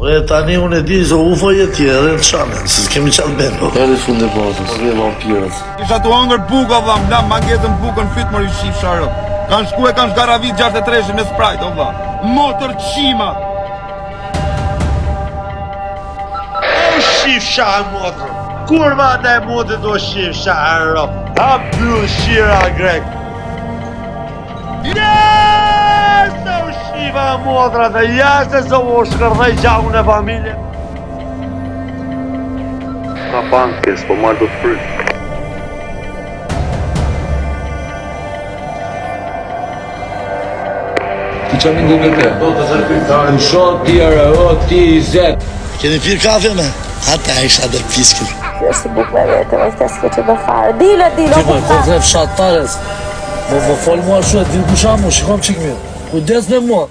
E tani unë e di se ufo je tjerë në qamen, se s'kemi qatë bendo. Edhe fund e botës, dhe vampirët. Isha të hongër buka, vla, mla, mangetën bukën fytë mërë i shif sharëm. Kanë shku e kanë shgaravit 63 me sprajt, vla. Motër qima. O shif shahë motër. Kurva të e mundë do shif shahë rëp. Ta bëllë shira grek. Jeste u shiva motëra dhe jeste se u shkërdhej gjakun e familje. Ka pankes, po marrë do të fryt. Ti qa mingu me te? Në shot tjera, o ti i zet. Keni pirë kafe me? Ata isha dhe piskin. Kjo është si buk me vete, me këtë s'ke që do farë. Dile, Ti më të fshat pares. Më folë mua shu e din kusha mu, shikom qik mirë. Kujdes me mua.